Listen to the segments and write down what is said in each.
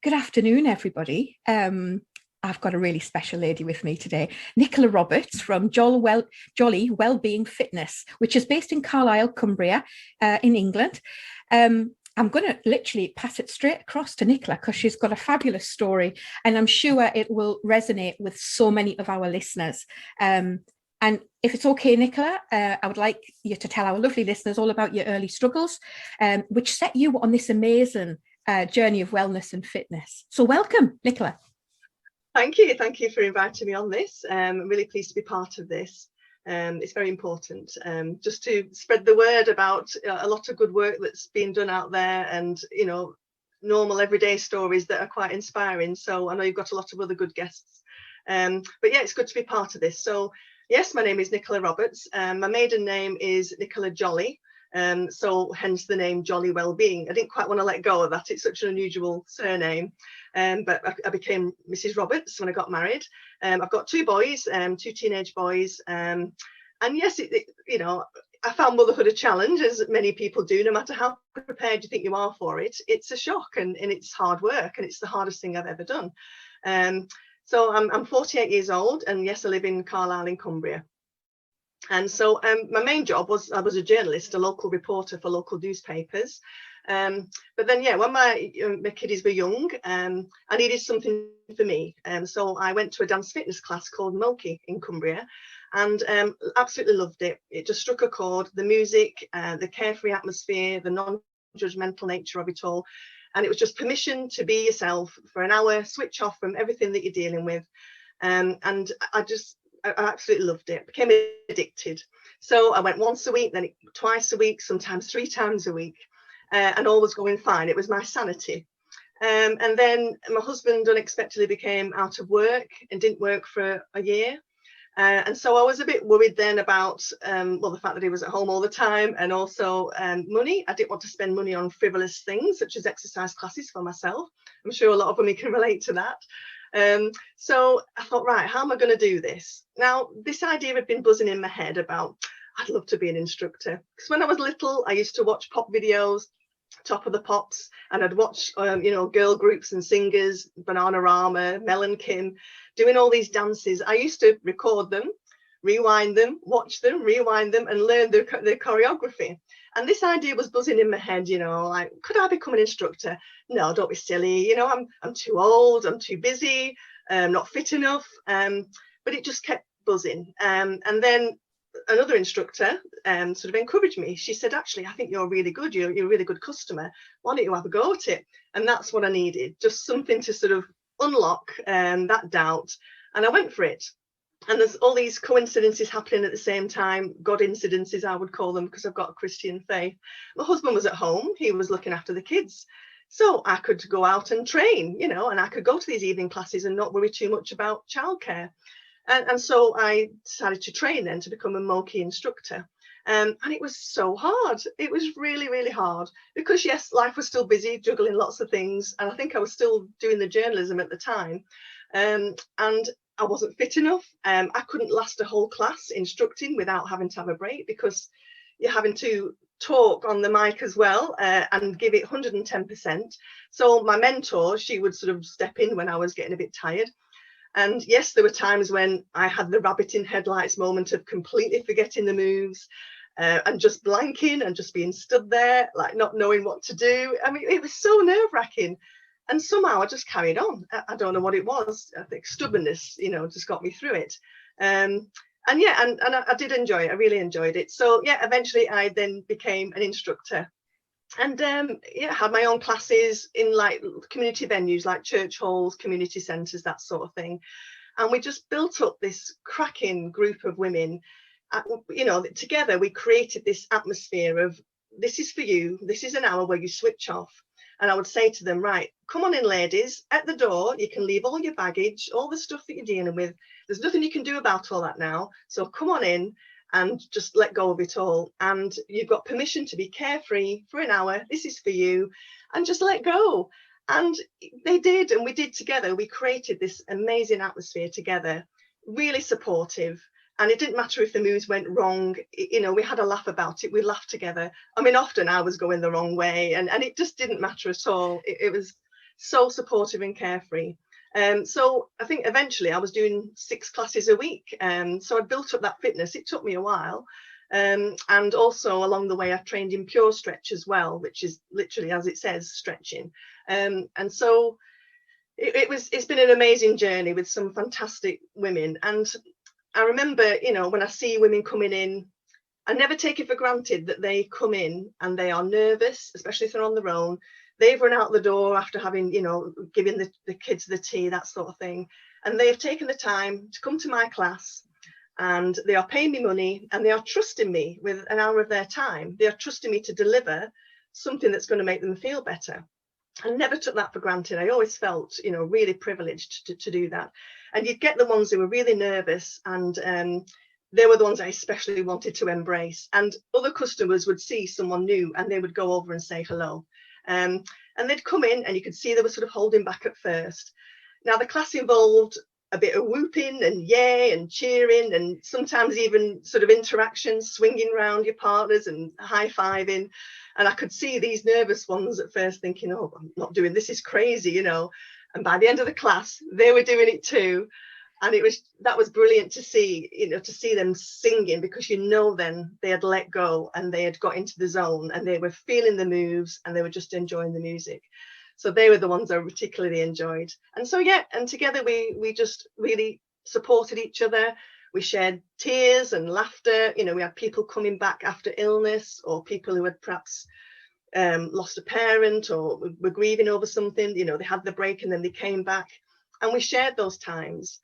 Good afternoon, everybody. I've got a really special lady with me today, Nicola Roberts from Jolly Wellbeing Fitness, which is based in Carlisle, Cumbria, in England. I'm going to literally pass it straight across to Nicola because she's got a fabulous story, and I'm sure it will resonate with so many of our listeners. And if it's okay, Nicola, I would like you to tell our lovely listeners all about your early struggles, which set you on this amazing journey of wellness and fitness. So welcome, Nicola. Thank you for inviting me on this. I'm really pleased to be part of this. It's very important just to spread the word about a lot of good work that's being done out there, and normal everyday stories that are quite inspiring. So I know you've got a lot of other good guests, but yeah, it's good to be part of this. So yes, my name is Nicola Roberts. My maiden name is Nicola Jolly. So hence the name Jolly Wellbeing. I didn't quite want to let go of that. It's such an unusual surname. But I became Mrs. Roberts when I got married. I've got two boys, two teenage boys. And yes, I found motherhood a challenge, as many people do. No matter how prepared you think you are for it, it's a shock, and it's hard work, and it's the hardest thing I've ever done. So I'm 48 years old, and yes, I live in Carlisle in Cumbria. And so my main job was, I was a journalist, a local reporter for local newspapers. But then, yeah, when my kiddies were young, I needed something for me. So I went to a dance fitness class called Mulkey in Cumbria, and absolutely loved it. It just struck a chord, the music, the carefree atmosphere, the non-judgemental nature of it all. And it was just permission to be yourself for an hour, switch off from everything that you're dealing with. And I absolutely loved it, became addicted. So I went once a week, then twice a week, sometimes 3 times a week, and all was going fine. It was my sanity. And then my husband unexpectedly became out of work and didn't work for a year. And so I was a bit worried then about, the fact that he was at home all the time, and also money. I didn't want to spend money on frivolous things such as exercise classes for myself. I'm sure a lot of women can relate to that. So I thought, right, how am I going to do this? Now, this idea had been buzzing in my head about, I'd love to be an instructor. Because when I was little, I used to watch pop videos, Top of the Pops, and I'd watch, girl groups and singers, Bananarama, Mel and Kim, doing all these dances. I used to record them, rewind them, watch them, rewind them, and learn their choreography. And this idea was buzzing in my head, like, could I become an instructor? No, don't be silly. I'm too old, I'm too busy, not fit enough. But it just kept buzzing. And then another instructor sort of encouraged me. She said, actually, I think you're really good. You're a really good customer. Why don't you have a go at it? And that's what I needed, just something to sort of unlock that doubt. And I went for it. And there's all these coincidences happening at the same time, God-incidences, I would call them, because I've got a Christian faith. My husband was at home. He was looking after the kids. So I could go out and train, and I could go to these evening classes and not worry too much about childcare. And so I decided to train then to become a Mulkey instructor. And it was so hard. It was really, really hard because, yes, life was still busy, juggling lots of things. And I think I was still doing the journalism at the time. And I wasn't fit enough. I couldn't last a whole class instructing without having to have a break, because you're having to talk on the mic as well and give it 110%. So my mentor, she would sort of step in when I was getting a bit tired. And yes, there were times when I had the rabbit in headlights moment of completely forgetting the moves and just blanking and just being stood there, like not knowing what to do. I mean, it was so nerve-wracking. And somehow I just carried on. I don't know what it was. I think stubbornness, just got me through it. And I did enjoy it. I really enjoyed it. So yeah, eventually I then became an instructor, and had my own classes in like community venues like church halls, community centres, that sort of thing. And we just built up this cracking group of women. Together we created this atmosphere of, this is for you. This is an hour where you switch off. And I would say to them, right, come on in, ladies. At the door, you can leave all your baggage, all the stuff that you're dealing with. There's nothing you can do about all that now. So come on in and just let go of it all. And you've got permission to be carefree for an hour. This is for you. And just let go. And they did. And we did together. We created this amazing atmosphere together, really supportive. And it didn't matter if the moves went wrong. We had a laugh about it. We laughed together. I mean, often I was going the wrong way, and it just didn't matter at all. It was so supportive and carefree. So I think eventually I was doing 6 classes a week. So I built up that fitness. It took me a while. And also along the way, I trained in pure stretch as well, which is literally, as it says, stretching. And so it's been an amazing journey with some fantastic women. And I remember, you know, when I see women coming in, I never take it for granted that they come in and they are nervous, especially if they're on their own. They've run out the door after having, you know, given the kids the tea, that sort of thing. And they have taken the time to come to my class, and they are paying me money, and they are trusting me with an hour of their time. They are trusting me to deliver something that's going to make them feel better. I never took that for granted. I always felt, you know, really privileged to do that. And you'd get the ones who were really nervous, and they were the ones I especially wanted to embrace. And other customers would see someone new and they would go over and say hello. And they'd come in and you could see they were sort of holding back at first. Now the class involved a bit of whooping and yay and cheering, and sometimes even sort of interactions, swinging around your partners and high-fiving. And I could see these nervous ones at first thinking, oh, I'm not doing this, is crazy, you know. And by the end of the class, they were doing it too. And that was brilliant to see, you know, to see them singing, because, you know, then they had let go and they had got into the zone and they were feeling the moves and they were just enjoying the music. So they were the ones I particularly enjoyed. And so, yeah, and together we just really supported each other. We shared tears and laughter. You know, we had people coming back after illness, or people who had perhaps lost a parent or were grieving over something. You know, they had the break and then they came back, and we shared those times.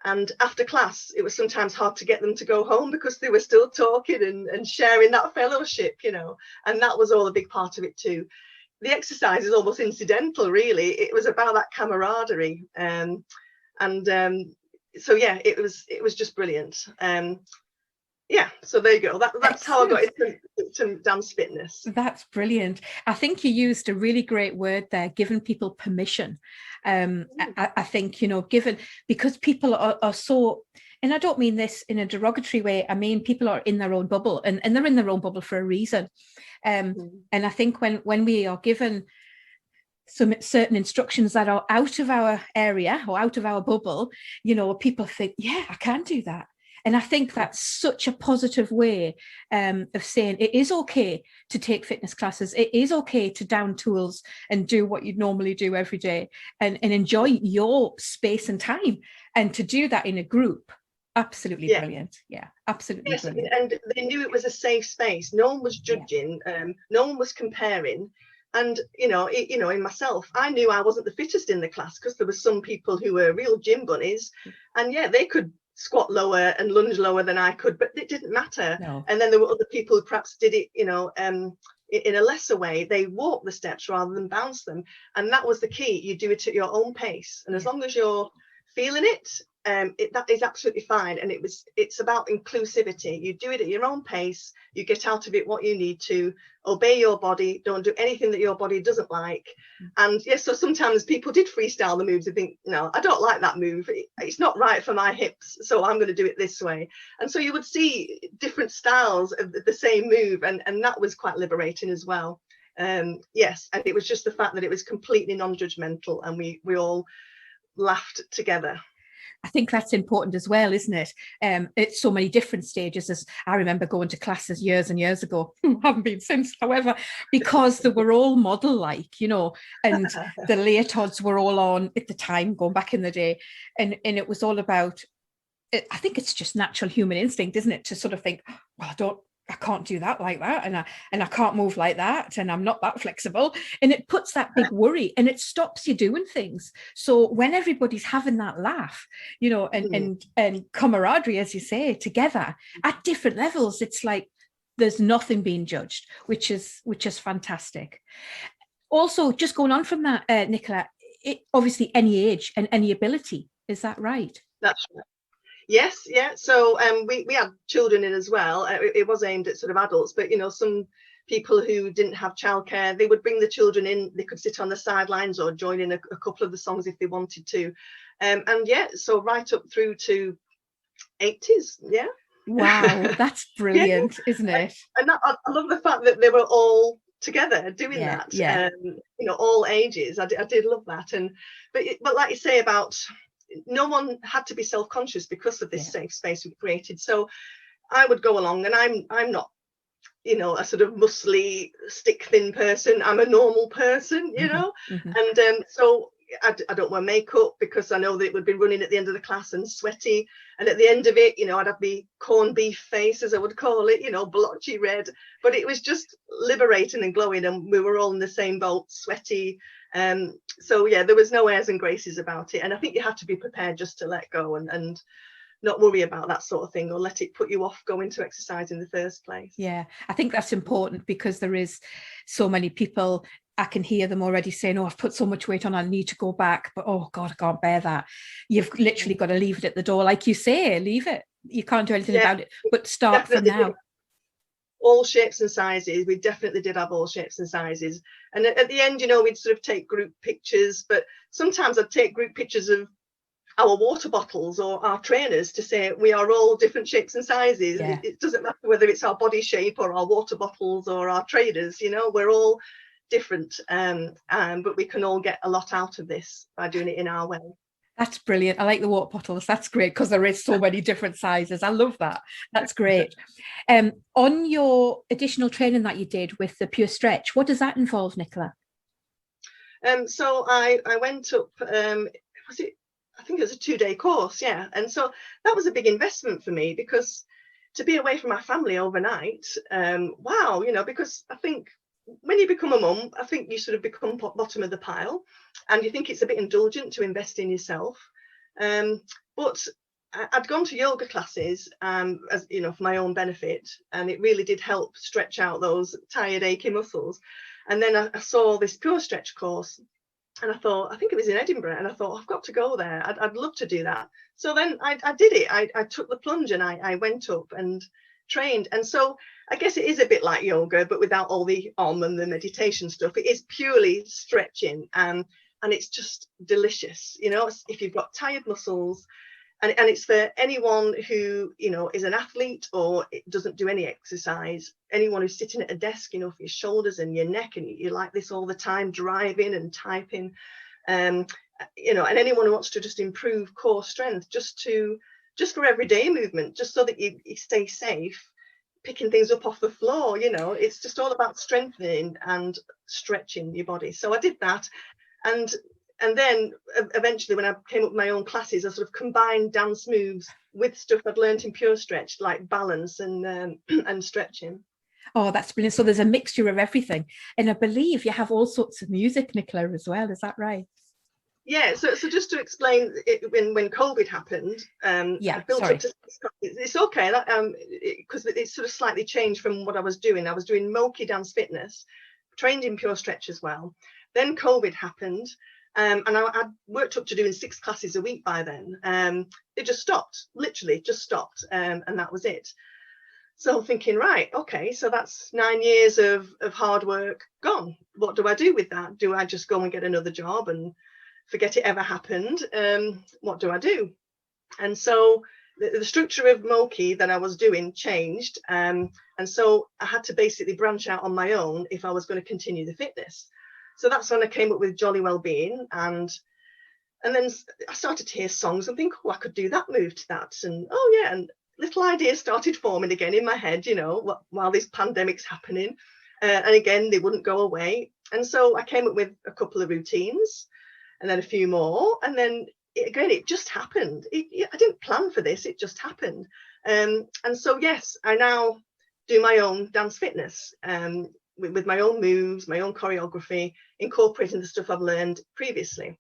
And after class, it was sometimes hard to get them to go home because they were still talking and sharing that fellowship, you know, and that was all a big part of it too. The exercise is almost incidental, really. It was about that camaraderie. So yeah, it was just brilliant. Yeah, so there you go. That's how I got into dance fitness. That's brilliant. I think you used a really great word there, giving people permission. I think, you know, because people are so, and I don't mean this in a derogatory way, I mean people are in their own bubble, and they're in their own bubble for a reason. And I think when we are given some certain instructions that are out of our area or out of our bubble, you know, people think, yeah, I can do that. And I think that's such a positive way of saying it is okay to take fitness classes. It is okay to down tools and do what you'd normally do every day, and enjoy your space and time. And to do that in a group, absolutely brilliant. Yeah, absolutely brilliant. And they knew it was a safe space. No one was judging. No one was comparing. And, you know, in myself, I knew I wasn't the fittest in the class because there were some people who were real gym bunnies, and yeah, they could squat lower and lunge lower than I could, but it didn't matter. No. And then there were other people who perhaps did it, you know, in a lesser way. They walked the steps rather than bounce them. And that was the key. You do it at your own pace. And as long as you're feeling it, that is absolutely fine. And it's about inclusivity. You do it at your own pace. You get out of it what you need to. Obey your body. Don't do anything that your body doesn't like. And yes, so sometimes people did freestyle the moves. They think, no, I don't like that move. It's not right for my hips, so I'm going to do it this way. And so you would see different styles of the same move, and that was quite liberating as well. Yes, and it was just the fact that it was completely non-judgmental, and we all laughed together. I think that's important as well, isn't it? It's so many different stages. As I remember going to classes years and years ago, haven't been since, however, because they were all model-like, you know, and the leotards were all on at the time, going back in the day, and it was all about, I think it's just natural human instinct, isn't it, to sort of think, well, I can't do that like that, and I can't move like that, and I'm not that flexible, and it puts that big worry, and it stops you doing things. So when everybody's having that laugh, you know, and camaraderie, as you say, together at different levels, it's like there's nothing being judged, which is fantastic. Also, just going on from that, Nicola, obviously any age and any ability, is that right? That's right. Yes, yeah. So we had children in as well. It was aimed at sort of adults, but, you know, some people who didn't have childcare, they would bring the children in. They could sit on the sidelines or join in a couple of the songs if they wanted to. And yeah, so right up through to 80s. Yeah. Wow, that's brilliant, isn't it? And I love the fact that they were all together doing that. Yeah. You know, all ages. I did love that. And but like you say about, no one had to be self-conscious because of this safe space we created. So I would go along, and I'm not, you know, a sort of muscly, stick thin person. I'm a normal person, you know. And so I don't wear makeup because I know that it would be running at the end of the class and sweaty. And at the end of it, you know, I'd have my corned beef face, as I would call it, you know, blotchy red. But it was just liberating and glowing, and we were all in the same boat, sweaty. So yeah, there was no airs and graces about it. And I think you have to be prepared just to let go and not worry about that sort of thing, or let it put you off going to exercise in the first place. Yeah, I think that's important, because there is so many people, I can hear them already saying, oh, I've put so much weight on, I need to go back, but oh God, I can't bear that. You've literally got to leave it at the door. Like you say, leave it. You can't do anything about it, but start from now. All shapes and sizes. We definitely did have all shapes and sizes. And at the end, you know, we'd sort of take group pictures, but sometimes I'd take group pictures of our water bottles or our trainers to say we are all different shapes and sizes. Yeah. It doesn't matter whether it's our body shape or our water bottles or our trainers, you know, we're all different, but we can all get a lot out of this by doing it in our way. That's brilliant. I like the water bottles. That's great, because there is so many different sizes. I love that. That's great. On your additional training that you did with the Pure Stretch, what does that involve, Nicola? So I went up, was it, I think it was a 2-day course, yeah. And so that was a big investment for me, because to be away from my family overnight, wow, you know, because I think when you become a mum, I think you sort of become bottom of the pile, and you think it's a bit indulgent to invest in yourself. But I'd gone to yoga classes, as you know, for my own benefit, and it really did help stretch out those tired, achy muscles. And then I saw this Pure Stretch course, and I thought, I think it was in Edinburgh, and I thought, I've got to go there. I'd love to do that. So then I did it. I took the plunge, and I went up and trained. And so I guess it is a bit like yoga, but without all the and the meditation stuff. It is purely stretching, and it's just delicious. You know, if you've got tired muscles, and it's for anyone who, you know, is an athlete or doesn't do any exercise, anyone who's sitting at a desk, you know, for your shoulders and your neck, and you're like this all the time, driving and typing, you know, and anyone who wants to just improve core strength, just for everyday movement, just so that you stay safe, picking things up off the floor, you know, it's just all about strengthening and stretching your body. So I did that. And then eventually, when I came up with my own classes, I sort of combined dance moves with stuff I'd learned in Pure Stretch, like balance and stretching. Oh, that's brilliant. So there's a mixture of everything. And I believe you have all sorts of music, Nicola, as well. Is that right? Yeah, so just to explain, when COVID happened, yeah, I built sorry. up to, it's okay, because it's sort of slightly changed from what I was doing. I was doing Moki dance fitness, trained in Pure Stretch as well. Then COVID happened, and I worked up to doing 6 classes a week by then. It just stopped, literally just stopped, and that was it. So I'm thinking, right, okay, so that's 9 years of hard work gone. What do I do with that? Do I just go and get another job and forget it ever happened? What do I do? And so the structure of Moki that I was doing changed, and so I had to basically branch out on my own if I was going to continue the fitness. So that's when I came up with Jolly Wellbeing, and then I started to hear songs and think, oh, I could do that move to that, and oh yeah, and little ideas started forming again in my head, you know, while this pandemic's happening, and again they wouldn't go away. And so I came up with a couple of routines, and then a few more, and then it just happened. I didn't plan for this, it just happened. And so yes, I now do my own dance fitness, with my own moves, my own choreography, incorporating the stuff I've learned previously.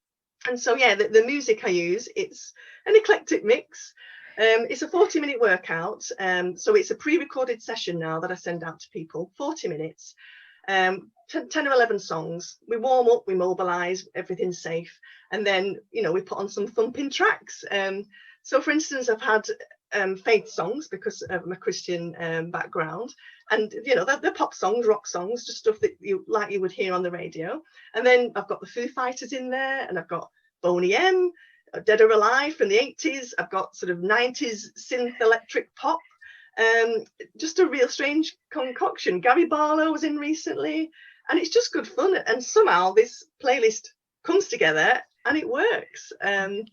And so yeah, the music I use, it's an eclectic mix. It's a 40-minute workout, so it's a pre-recorded session now that I send out to people, 40 minutes. 10 or 11 songs. We warm up, we mobilize, everything's safe, and then, you know, we put on some thumping tracks. So for instance, I've had faith songs because of my Christian background, and you know, they're pop songs, rock songs, just stuff that you would hear on the radio. And then I've got the Foo Fighters in there, and I've got Boney M, Dead or Alive from the 80s. I've got sort of 90s synth electric pop. Just a real strange concoction. Gary Barlow was in recently, and it's just good fun. And somehow this playlist comes together and it works. And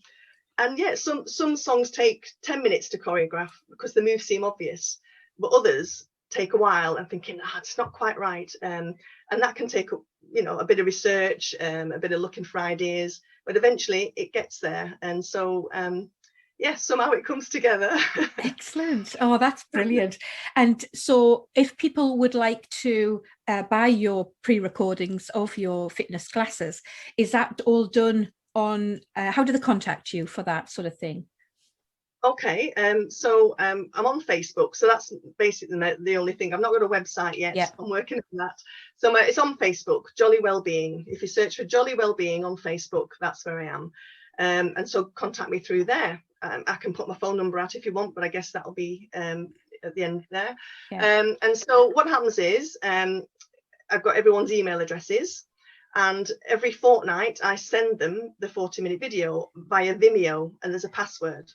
yeah, some songs take 10 minutes to choreograph because the moves seem obvious, but others take a while and thinking, it's not quite right. And that can take up, a bit of research, a bit of looking for ideas, but eventually it gets there. And so, somehow it comes together. Excellent. Oh, that's brilliant. And so if people would like to buy your pre-recordings of your fitness classes, is that all done on, how do they contact you for that sort of thing? Okay, so I'm on Facebook, so that's basically the only thing. I've not got a website yet. Yeah. I'm working on that. So it's on Facebook, Jolly Wellbeing. If you search for Jolly Wellbeing on Facebook, that's where I am. And so contact me through there. I can put my phone number out if you want, but I guess that'll be at the end there. Yeah. And so what happens is I've got everyone's email addresses, and every fortnight I send them the 40-minute video via Vimeo, and there's a password.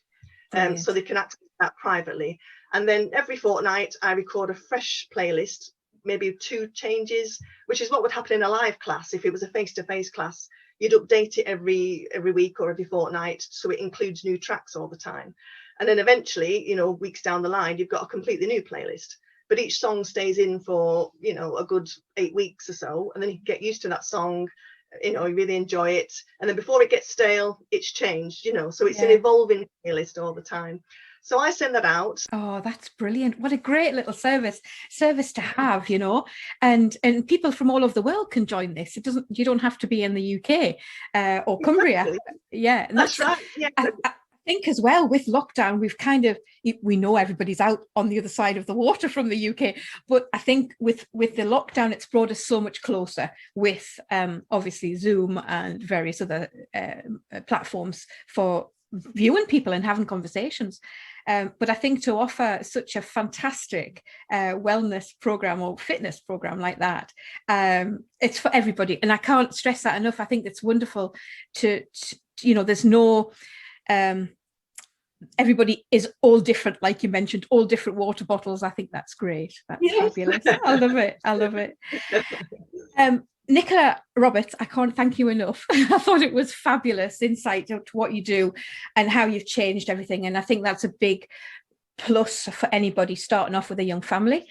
So they can access that privately. And then every fortnight I record a fresh playlist, maybe 2 changes, which is what would happen in a live class. If it was a face-to-face class, you'd update it every week or every fortnight, so it includes new tracks all the time. And then eventually, weeks down the line, you've got a completely new playlist. But each song stays in for, a good 8 weeks or so, and then you can get used to that song. You really enjoy it, and then before it gets stale, it's changed, so it's an evolving playlist all the time. So I send that out. Oh, that's brilliant. What a great little service to have, and people from all over the world can join this. You don't have to be in the UK or Cumbria. Exactly. Yeah, and that's right. Yeah. I think as well with lockdown, we know everybody's out on the other side of the water from the UK, but I think with the lockdown, it's brought us so much closer with obviously Zoom and various other platforms for viewing people and having conversations. But I think to offer such a fantastic wellness program or fitness program like that, it's for everybody. And I can't stress that enough. I think it's wonderful to there's no, everybody is all different, like you mentioned, all different water bottles. I think that's great. That's fabulous. I love it. Nicola Roberts, I can't thank you enough. I thought it was fabulous insight to what you do and how you've changed everything. And I think that's a big plus for anybody starting off with a young family,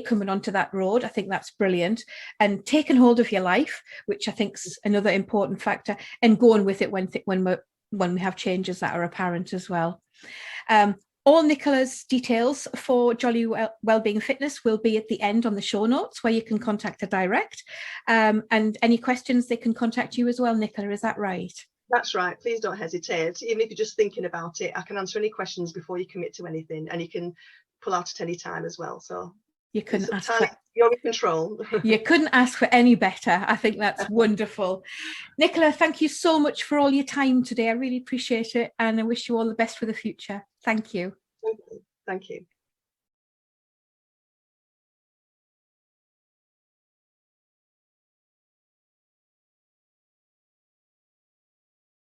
coming onto that road. I think that's brilliant. And taking hold of your life, which I think is another important factor, and going with it when we have changes that are apparent as well. All Nicola's details for Jolly Wellbeing Fitness will be at the end on the show notes, where you can contact her direct. And any questions, they can contact you as well, Nicola, is that right? That's right. Please don't hesitate. Even if you're just thinking about it, I can answer any questions before you commit to anything, and you can pull out at any time as well. So you couldn't ask you're in control. You couldn't ask for any better. I think that's wonderful. Nicola, thank you so much for all your time today. I really appreciate it, and I wish you all the best for the future. Thank you. Thank you.